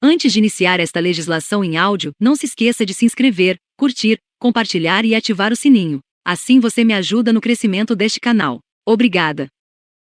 Antes de iniciar esta legislação em áudio, não se esqueça de se inscrever, curtir, compartilhar e ativar o sininho. Assim você me ajuda no crescimento deste canal. Obrigada.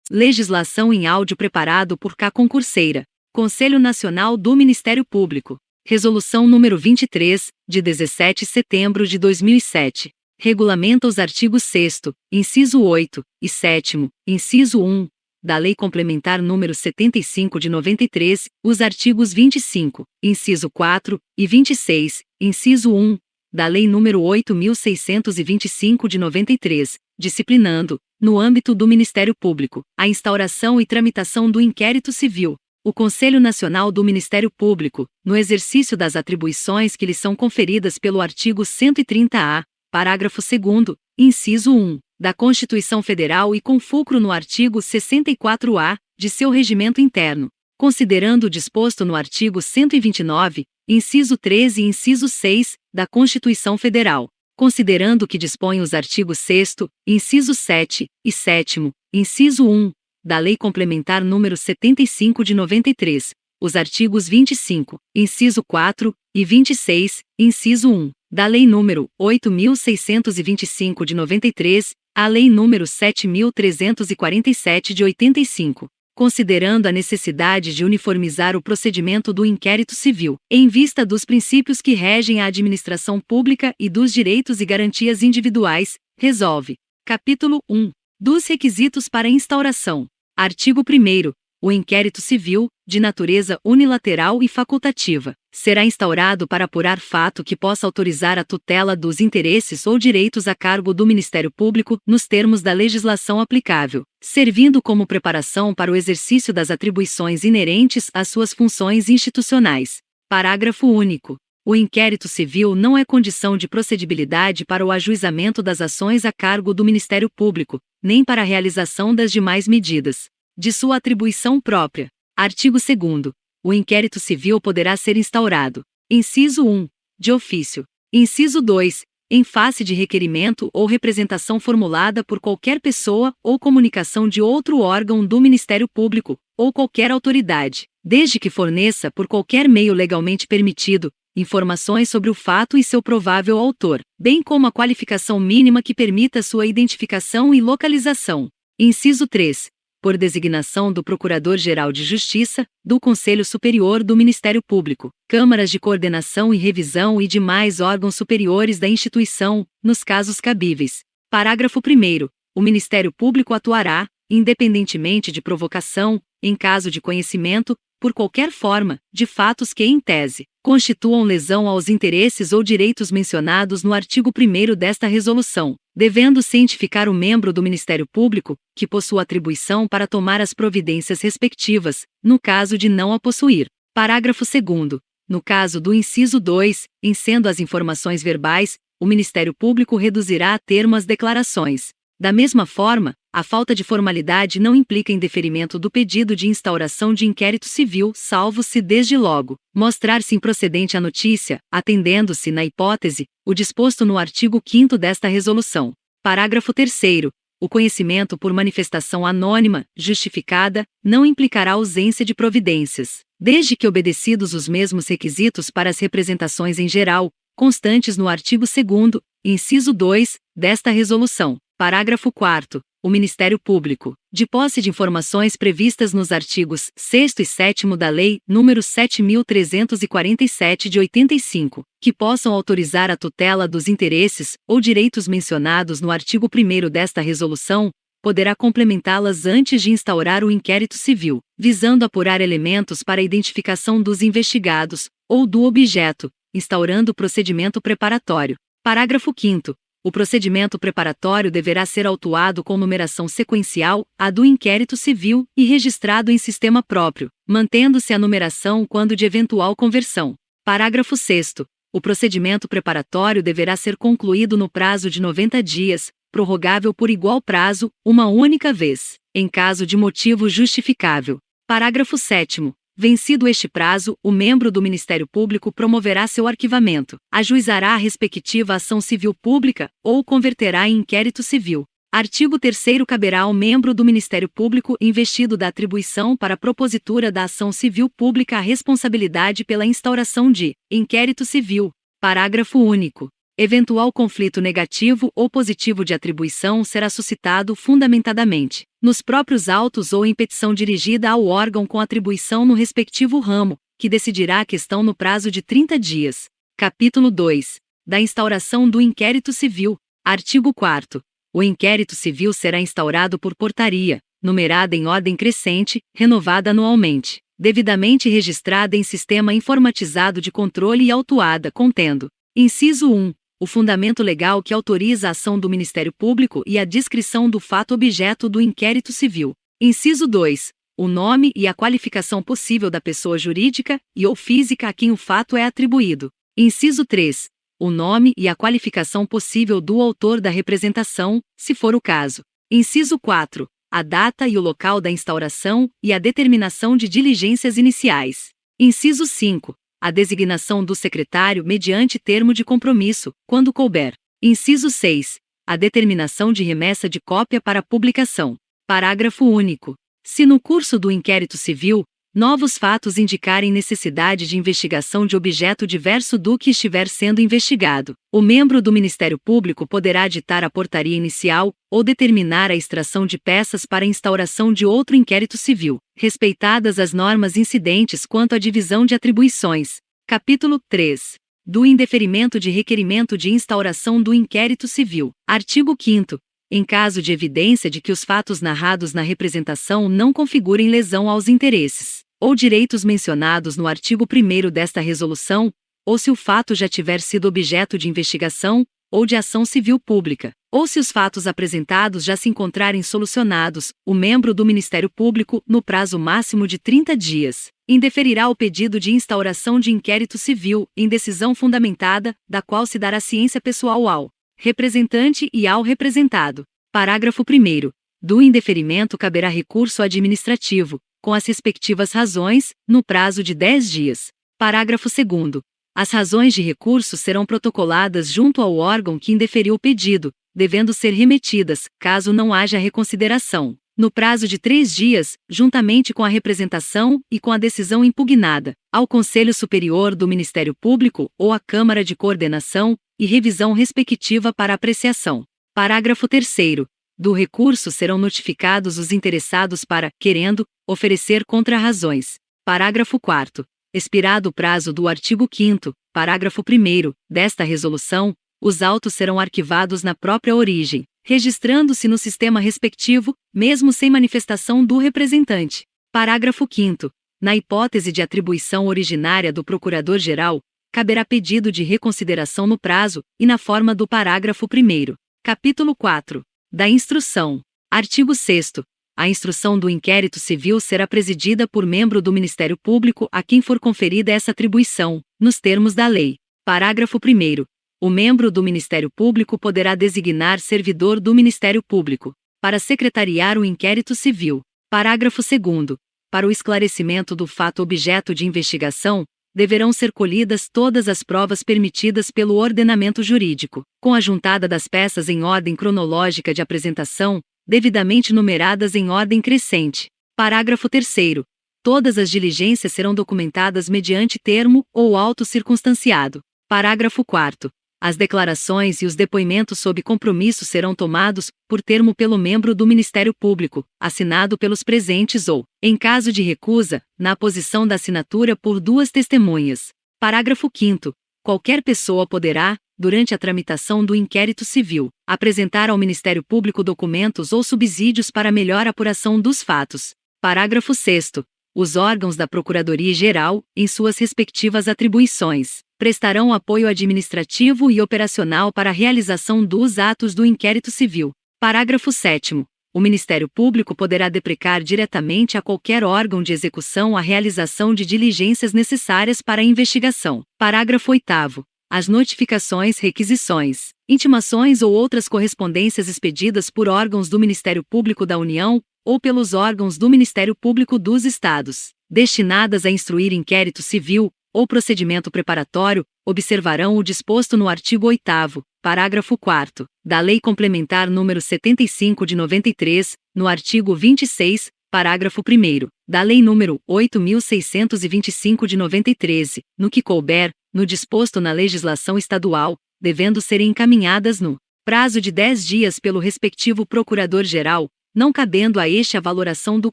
Legislação em áudio preparado por K. Concurseira. Conselho Nacional do Ministério Público. Resolução número 23, de 17 de setembro de 2007. Regulamenta os artigos 6º, inciso 8, e 7º, inciso 1, da Lei Complementar número 75 de 93, os artigos 25, inciso 4, e 26, inciso 1, da Lei número 8.625 de 93, disciplinando, no âmbito do Ministério Público, a instauração e tramitação do inquérito civil. O Conselho Nacional do Ministério Público, no exercício das atribuições que lhe são conferidas pelo artigo 130-A, parágrafo 2º, inciso 1, da Constituição Federal e com fulcro no artigo 64-A, de seu regimento interno, considerando o disposto no artigo 129, inciso 13 e inciso 6, da Constituição Federal, considerando o que dispõem os artigos 6º, inciso 7, e 7º, inciso 1, da Lei Complementar número 75 de 93, os artigos 25, inciso 4, e 26, inciso 1, da Lei número 8.625 de 93, a Lei número 7.347 de 85, considerando a necessidade de uniformizar o procedimento do inquérito civil, em vista dos princípios que regem a administração pública e dos direitos e garantias individuais, resolve. Capítulo 1. Dos requisitos para instauração. Artigo 1º. O inquérito civil, de natureza unilateral e facultativa, será instaurado para apurar fato que possa autorizar a tutela dos interesses ou direitos a cargo do Ministério Público nos termos da legislação aplicável, servindo como preparação para o exercício das atribuições inerentes às suas funções institucionais. Parágrafo único. O inquérito civil não é condição de procedibilidade para o ajuizamento das ações a cargo do Ministério Público, nem para a realização das demais medidas de sua atribuição própria. Artigo 2º. O inquérito civil poderá ser instaurado. Inciso 1. De ofício. Inciso 2. Em face de requerimento ou representação formulada por qualquer pessoa ou comunicação de outro órgão do Ministério Público, ou qualquer autoridade, desde que forneça por qualquer meio legalmente permitido, informações sobre o fato e seu provável autor, bem como a qualificação mínima que permita sua identificação e localização. Inciso 3. Por designação do Procurador-Geral de Justiça, do Conselho Superior do Ministério Público, câmaras de coordenação e revisão e demais órgãos superiores da instituição, nos casos cabíveis. Parágrafo 1º. O Ministério Público atuará, independentemente de provocação, em caso de conhecimento, por qualquer forma, de fatos que, em tese, constituam lesão aos interesses ou direitos mencionados no artigo 1º desta resolução, devendo cientificar o membro do Ministério Público, que possua atribuição para tomar as providências respectivas, no caso de não a possuir. Parágrafo 2º. No caso do inciso 2, em sendo as informações verbais, o Ministério Público reduzirá a termo as declarações. Da mesma forma, a falta de formalidade não implica indeferimento do pedido de instauração de inquérito civil, salvo se desde logo mostrar-se improcedente a notícia, atendendo-se, na hipótese, o disposto no artigo 5º desta resolução. Parágrafo 3º. O conhecimento por manifestação anônima, justificada, não implicará ausência de providências, desde que obedecidos os mesmos requisitos para as representações em geral, constantes no artigo 2º, inciso 2, desta resolução. Parágrafo 4º. O Ministério Público, de posse de informações previstas nos artigos 6º e 7º da Lei nº 7.347 de 85, que possam autorizar a tutela dos interesses ou direitos mencionados no artigo 1º desta resolução, poderá complementá-las antes de instaurar o inquérito civil, visando apurar elementos para a identificação dos investigados ou do objeto, instaurando o procedimento preparatório. Parágrafo 5º. O procedimento preparatório deverá ser autuado com numeração sequencial à do inquérito civil e registrado em sistema próprio, mantendo-se a numeração quando de eventual conversão. Parágrafo 6º. O procedimento preparatório deverá ser concluído no prazo de 90 dias, prorrogável por igual prazo, uma única vez, em caso de motivo justificável. Parágrafo 7º. Vencido este prazo, o membro do Ministério Público promoverá seu arquivamento, ajuizará a respectiva ação civil pública ou converterá em inquérito civil, Artigo 3º. Caberá ao membro do Ministério Público investido da atribuição para a propositura da ação civil pública a responsabilidade pela instauração de inquérito civil. Parágrafo único. Eventual conflito negativo ou positivo de atribuição será suscitado fundamentadamente nos próprios autos ou em petição dirigida ao órgão com atribuição no respectivo ramo, que decidirá a questão no prazo de 30 dias. Capítulo 2. Da instauração do inquérito civil. Artigo 4º. O inquérito civil será instaurado por portaria, numerada em ordem crescente, renovada anualmente, devidamente registrada em sistema informatizado de controle e autuada contendo: inciso 1. O fundamento legal que autoriza a ação do Ministério Público e a descrição do fato objeto do inquérito civil. Inciso 2. O nome e a qualificação possível da pessoa jurídica e ou física a quem o fato é atribuído. Inciso 3. O nome e a qualificação possível do autor da representação, se for o caso. Inciso 4. A data e o local da instauração e a determinação de diligências iniciais. Inciso 5. A designação do secretário mediante termo de compromisso, quando couber. Inciso 6. A determinação de remessa de cópia para publicação. Parágrafo único. Se no curso do inquérito civil, novos fatos indicarem necessidade de investigação de objeto diverso do que estiver sendo investigado, o membro do Ministério Público poderá ditar a portaria inicial ou determinar a extração de peças para a instauração de outro inquérito civil, respeitadas as normas incidentes quanto à divisão de atribuições. Capítulo 3. Do indeferimento de requerimento de instauração do inquérito civil. Artigo 5º. Em caso de evidência de que os fatos narrados na representação não configurem lesão aos interesses ou direitos mencionados no artigo 1º desta resolução, ou se o fato já tiver sido objeto de investigação ou de ação civil pública, ou se os fatos apresentados já se encontrarem solucionados, o membro do Ministério Público, no prazo máximo de 30 dias, indeferirá o pedido de instauração de inquérito civil, em decisão fundamentada, da qual se dará ciência pessoal ao representante e ao representado. Parágrafo 1º. Do indeferimento caberá recurso administrativo, com as respectivas razões, no prazo de 10 dias. Parágrafo 2º. As razões de recurso serão protocoladas junto ao órgão que indeferiu o pedido, devendo ser remetidas, caso não haja reconsideração, no prazo de 3 dias, juntamente com a representação e com a decisão impugnada, ao Conselho Superior do Ministério Público ou à Câmara de Coordenação e Revisão respectiva para apreciação. Parágrafo 3º. Do recurso serão notificados os interessados para, querendo, oferecer contra-razões. Parágrafo 4º. Expirado o prazo do artigo 5º, parágrafo 1º, desta resolução, os autos serão arquivados na própria origem, registrando-se no sistema respectivo, mesmo sem manifestação do representante. Parágrafo 5º. Na hipótese de atribuição originária do Procurador-Geral, caberá pedido de reconsideração no prazo e na forma do parágrafo 1º. Capítulo 4. Da instrução. Artigo 6º. A instrução do inquérito civil será presidida por membro do Ministério Público a quem for conferida essa atribuição, nos termos da lei. Parágrafo 1º. O membro do Ministério Público poderá designar servidor do Ministério Público para secretariar o inquérito civil. Parágrafo 2º. Para o esclarecimento do fato objeto de investigação, deverão ser colhidas todas as provas permitidas pelo ordenamento jurídico, com a juntada das peças em ordem cronológica de apresentação, devidamente numeradas em ordem crescente. Parágrafo 3º. Todas as diligências serão documentadas mediante termo ou auto circunstanciado. Parágrafo 4º. As declarações e os depoimentos sob compromisso serão tomados, por termo pelo membro do Ministério Público, assinado pelos presentes ou, em caso de recusa, na posição da assinatura por 2 testemunhas. Parágrafo 5º. Qualquer pessoa poderá, durante a tramitação do inquérito civil, apresentar ao Ministério Público documentos ou subsídios para melhor apuração dos fatos. Parágrafo 6º. Os órgãos da Procuradoria-Geral, em suas respectivas atribuições, prestarão apoio administrativo e operacional para a realização dos atos do inquérito civil. Parágrafo 7º. O Ministério Público poderá deprecar diretamente a qualquer órgão de execução a realização de diligências necessárias para a investigação. Parágrafo 8º. As notificações, requisições, intimações ou outras correspondências expedidas por órgãos do Ministério Público da União ou pelos órgãos do Ministério Público dos Estados, destinadas a instruir inquérito civil, ou procedimento preparatório, observarão o disposto no artigo 8º, parágrafo 4º, da Lei Complementar nº 75 de 93, no artigo 26, parágrafo 1º, da Lei nº 8.625 de 93, no que couber, no disposto na legislação estadual, devendo serem encaminhadas no prazo de 10 dias pelo respectivo Procurador-Geral, não cabendo a este a valoração do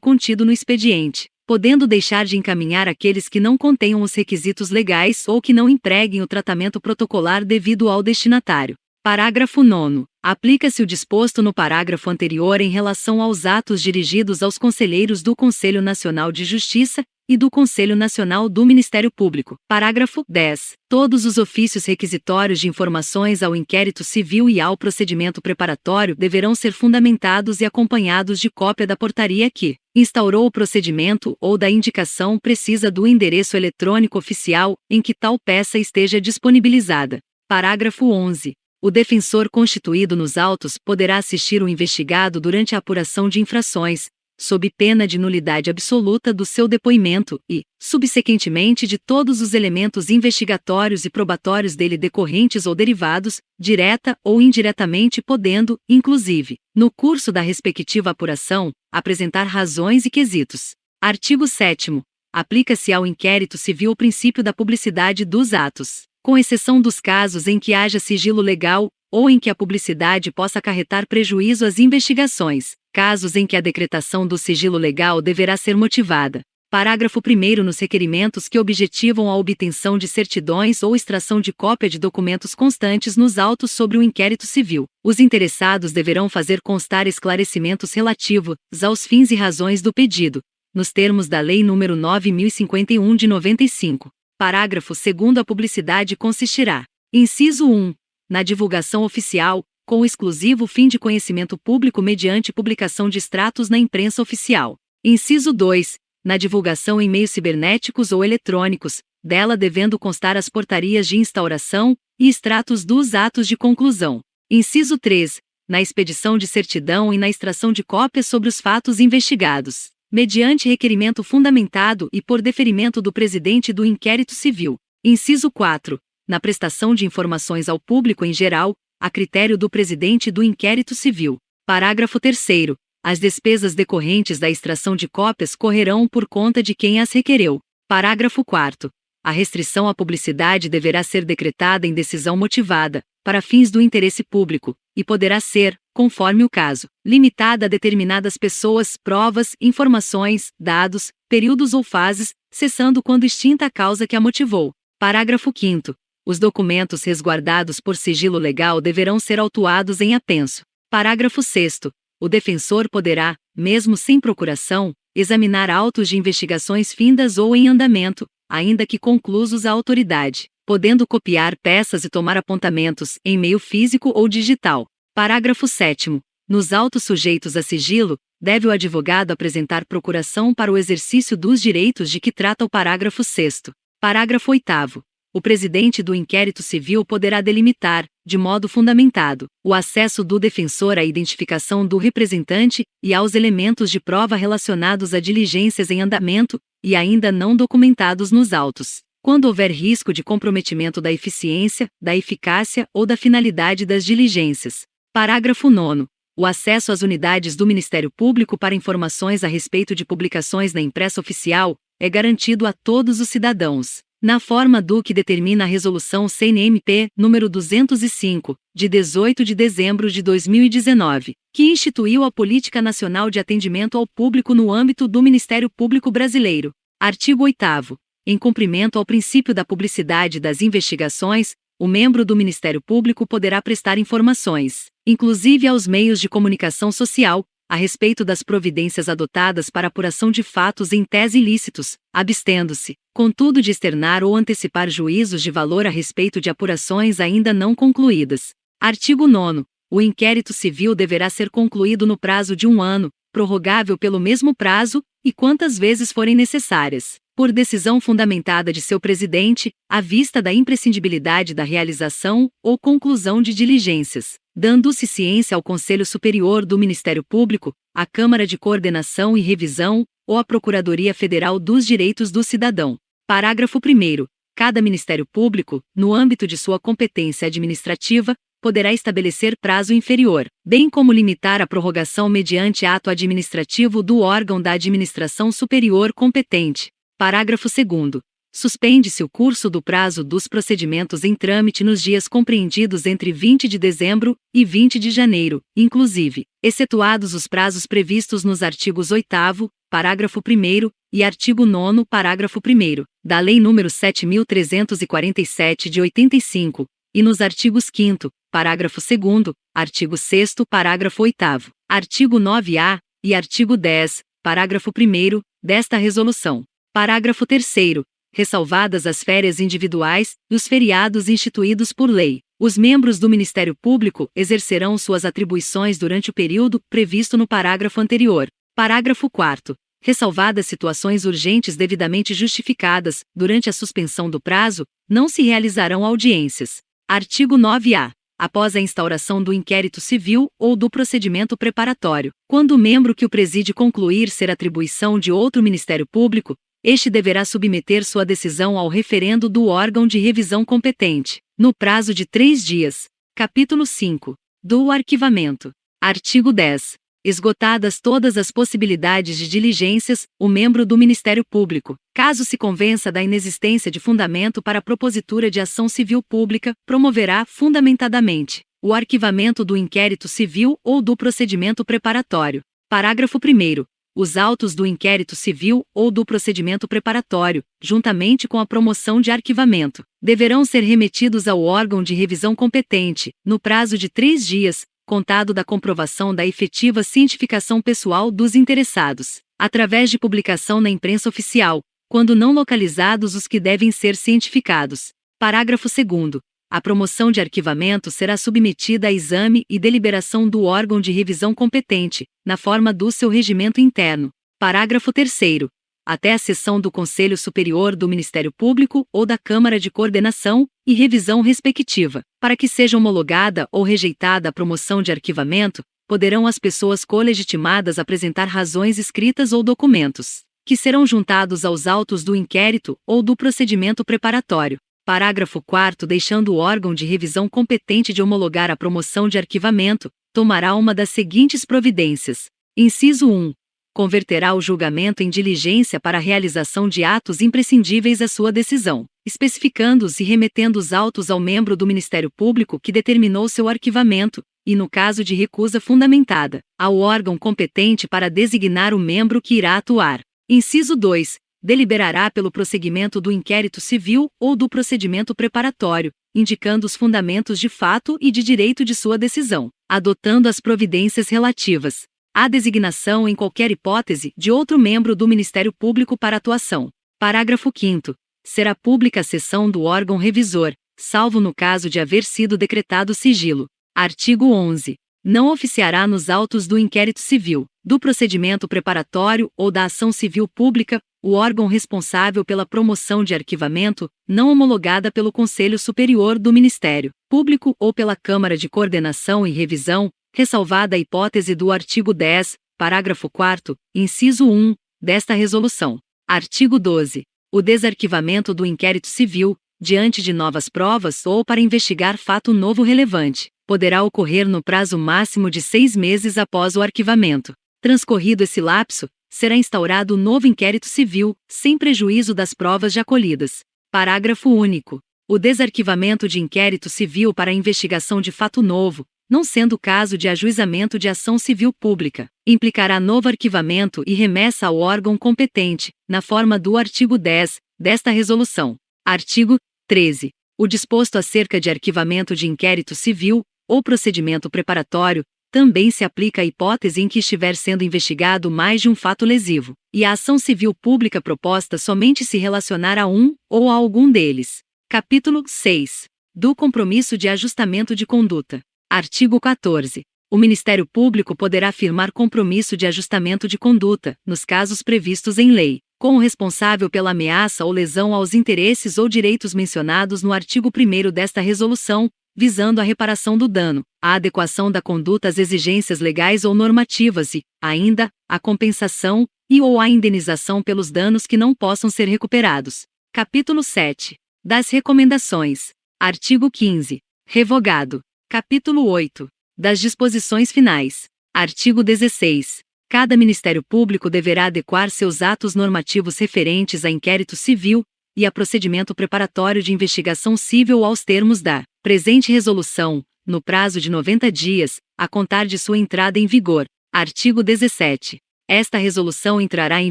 contido no expediente, podendo deixar de encaminhar aqueles que não contenham os requisitos legais ou que não empreguem o tratamento protocolar devido ao destinatário. Parágrafo 9º. Aplica-se o disposto no parágrafo anterior em relação aos atos dirigidos aos conselheiros do Conselho Nacional de Justiça e do Conselho Nacional do Ministério Público. Parágrafo 10. Todos os ofícios requisitórios de informações ao inquérito civil e ao procedimento preparatório deverão ser fundamentados e acompanhados de cópia da portaria que instaurou o procedimento ou da indicação precisa do endereço eletrônico oficial em que tal peça esteja disponibilizada. Parágrafo 11. O defensor constituído nos autos poderá assistir o investigado durante a apuração de infrações, sob pena de nulidade absoluta do seu depoimento e, subsequentemente, de todos os elementos investigatórios e probatórios dele decorrentes ou derivados, direta ou indiretamente podendo, inclusive, no curso da respectiva apuração, apresentar razões e quesitos. Artigo 7º. Aplica-se ao inquérito civil o princípio da publicidade dos atos, com exceção dos casos em que haja sigilo legal, ou em que a publicidade possa acarretar prejuízo às investigações, casos em que a decretação do sigilo legal deverá ser motivada. Parágrafo 1º. Nos requerimentos que objetivam a obtenção de certidões ou extração de cópia de documentos constantes nos autos sobre o inquérito civil, os interessados deverão fazer constar esclarecimentos relativos aos fins e razões do pedido, nos termos da Lei nº 9.051 de 95. Parágrafo 2º. A publicidade consistirá: inciso 1. Na divulgação oficial, com o exclusivo fim de conhecimento público mediante publicação de extratos na imprensa oficial. Inciso 2. Na divulgação em meios cibernéticos ou eletrônicos, dela devendo constar as portarias de instauração e extratos dos atos de conclusão. Inciso 3. Na expedição de certidão e na extração de cópias sobre os fatos investigados, mediante requerimento fundamentado e por deferimento do presidente do inquérito civil. Inciso 4. Na prestação de informações ao público em geral, a critério do presidente do inquérito civil. Parágrafo 3º. As despesas decorrentes da extração de cópias correrão por conta de quem as requereu. Parágrafo 4º. A restrição à publicidade deverá ser decretada em decisão motivada, para fins do interesse público, e poderá ser, conforme o caso, limitada a determinadas pessoas, provas, informações, dados, períodos ou fases, cessando quando extinta a causa que a motivou. Parágrafo 5º. Os documentos resguardados por sigilo legal deverão ser autuados em apenso. Parágrafo 6º. O defensor poderá, mesmo sem procuração, examinar autos de investigações findas ou em andamento, ainda que conclusos à autoridade, podendo copiar peças e tomar apontamentos, em meio físico ou digital. Parágrafo 7º. Nos autos sujeitos a sigilo, deve o advogado apresentar procuração para o exercício dos direitos de que trata o parágrafo 6º. Parágrafo 8º. O presidente do inquérito civil poderá delimitar, de modo fundamentado, o acesso do defensor à identificação do representante e aos elementos de prova relacionados a diligências em andamento e ainda não documentados nos autos, quando houver risco de comprometimento da eficiência, da eficácia ou da finalidade das diligências. Parágrafo 9º. O acesso às unidades do Ministério Público para informações a respeito de publicações na imprensa oficial é garantido a todos os cidadãos, na forma do que determina a Resolução CNMP nº 205, de 18 de dezembro de 2019, que instituiu a Política Nacional de Atendimento ao Público no âmbito do Ministério Público Brasileiro. Artigo 8º. Em cumprimento ao princípio da publicidade das investigações, o membro do Ministério Público poderá prestar informações, inclusive aos meios de comunicação social, a respeito das providências adotadas para apuração de fatos em tese ilícitos, abstendo-se, contudo, de externar ou antecipar juízos de valor a respeito de apurações ainda não concluídas. Artigo 9º. O inquérito civil deverá ser concluído no prazo de 1 ano, prorrogável pelo mesmo prazo, e quantas vezes forem necessárias, por decisão fundamentada de seu presidente, à vista da imprescindibilidade da realização ou conclusão de diligências, dando-se ciência ao Conselho Superior do Ministério Público, à Câmara de Coordenação e Revisão, ou à Procuradoria Federal dos Direitos do Cidadão. Parágrafo 1º. Cada Ministério Público, no âmbito de sua competência administrativa, poderá estabelecer prazo inferior, bem como limitar a prorrogação mediante ato administrativo do órgão da administração superior competente. Parágrafo 2º. Suspende-se o curso do prazo dos procedimentos em trâmite nos dias compreendidos entre 20 de dezembro e 20 de janeiro, inclusive, excetuados os prazos previstos nos artigos 8º, parágrafo 1º, e artigo 9º, parágrafo 1º, da Lei nº 7.347 de 85, e nos artigos 5º, parágrafo 2º, artigo 6º, parágrafo 8º, artigo 9-A e artigo 10, parágrafo 1º, desta resolução. Parágrafo 3º. Ressalvadas as férias individuais e os feriados instituídos por lei, os membros do Ministério Público exercerão suas atribuições durante o período previsto no parágrafo anterior. Parágrafo 4º. Ressalvadas situações urgentes devidamente justificadas, durante a suspensão do prazo, não se realizarão audiências. Artigo 9-A. Após a instauração do inquérito civil ou do procedimento preparatório, quando o membro que o preside concluir ser atribuição de outro Ministério Público, este deverá submeter sua decisão ao referendo do órgão de revisão competente, no prazo de 3 dias. Capítulo 5. Do arquivamento. Artigo 10. Esgotadas todas as possibilidades de diligências, o membro do Ministério Público, caso se convença da inexistência de fundamento para a propositura de ação civil pública, promoverá, fundamentadamente, o arquivamento do inquérito civil ou do procedimento preparatório. Parágrafo 1º. Os autos do inquérito civil ou do procedimento preparatório, juntamente com a promoção de arquivamento, deverão ser remetidos ao órgão de revisão competente, no prazo de 3 dias, contado da comprovação da efetiva cientificação pessoal dos interessados, através de publicação na imprensa oficial, quando não localizados os que devem ser cientificados. Parágrafo 2º. A promoção de arquivamento será submetida a exame e deliberação do órgão de revisão competente, na forma do seu regimento interno. Parágrafo 3º. Até a sessão do Conselho Superior do Ministério Público ou da Câmara de Coordenação e Revisão respectiva, para que seja homologada ou rejeitada a promoção de arquivamento, poderão as pessoas colegitimadas apresentar razões escritas ou documentos, que serão juntados aos autos do inquérito ou do procedimento preparatório. Parágrafo 4º. Deixando o órgão de revisão competente de homologar a promoção de arquivamento, tomará uma das seguintes providências. Inciso 1. Converterá o julgamento em diligência para a realização de atos imprescindíveis à sua decisão, especificando-os e remetendo os autos ao membro do Ministério Público que determinou seu arquivamento, e no caso de recusa fundamentada, ao órgão competente para designar o membro que irá atuar. Inciso 2. Deliberará pelo prosseguimento do inquérito civil ou do procedimento preparatório, indicando os fundamentos de fato e de direito de sua decisão, adotando as providências relativas à designação em qualquer hipótese de outro membro do Ministério Público para atuação. Parágrafo 5º. Será pública a sessão do órgão revisor, salvo no caso de haver sido decretado sigilo. Artigo 11. Não oficiará nos autos do inquérito civil, do procedimento preparatório ou da ação civil pública, o órgão responsável pela promoção de arquivamento, não homologada pelo Conselho Superior do Ministério Público ou pela Câmara de Coordenação e Revisão, ressalvada a hipótese do artigo 10, parágrafo 4º, inciso 1, desta resolução. Artigo 12. O desarquivamento do inquérito civil, diante de novas provas ou para investigar fato novo relevante, poderá ocorrer no prazo máximo de 6 meses após o arquivamento. Transcorrido esse lapso, será instaurado novo inquérito civil, sem prejuízo das provas já colhidas. Parágrafo único. O desarquivamento de inquérito civil para investigação de fato novo, não sendo caso de ajuizamento de ação civil pública, implicará novo arquivamento e remessa ao órgão competente, na forma do artigo 10, desta resolução. Artigo 13. O disposto acerca de arquivamento de inquérito civil, ou procedimento preparatório, também se aplica à hipótese em que estiver sendo investigado mais de um fato lesivo, e a ação civil pública proposta somente se relacionar a um ou a algum deles. Capítulo 6. Do compromisso de ajustamento de conduta. Artigo 14. O Ministério Público poderá firmar compromisso de ajustamento de conduta, nos casos previstos em lei, com o responsável pela ameaça ou lesão aos interesses ou direitos mencionados no artigo 1º desta resolução, visando a reparação do dano, a adequação da conduta às exigências legais ou normativas e, ainda, a compensação e ou a indenização pelos danos que não possam ser recuperados. Capítulo 7. Das recomendações. Artigo 15. Revogado. Capítulo 8. Das disposições finais. Artigo 16. Cada Ministério Público deverá adequar seus atos normativos referentes a inquérito civil e a procedimento preparatório de investigação civil aos termos da presente resolução, no prazo de 90 dias, a contar de sua entrada em vigor. Artigo 17. Esta resolução entrará em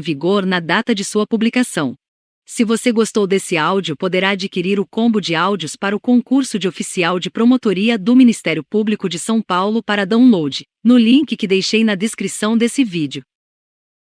vigor na data de sua publicação. Se você gostou desse áudio, poderá adquirir o combo de áudios para o concurso de oficial de promotoria do Ministério Público de São Paulo para download, no link que deixei na descrição desse vídeo.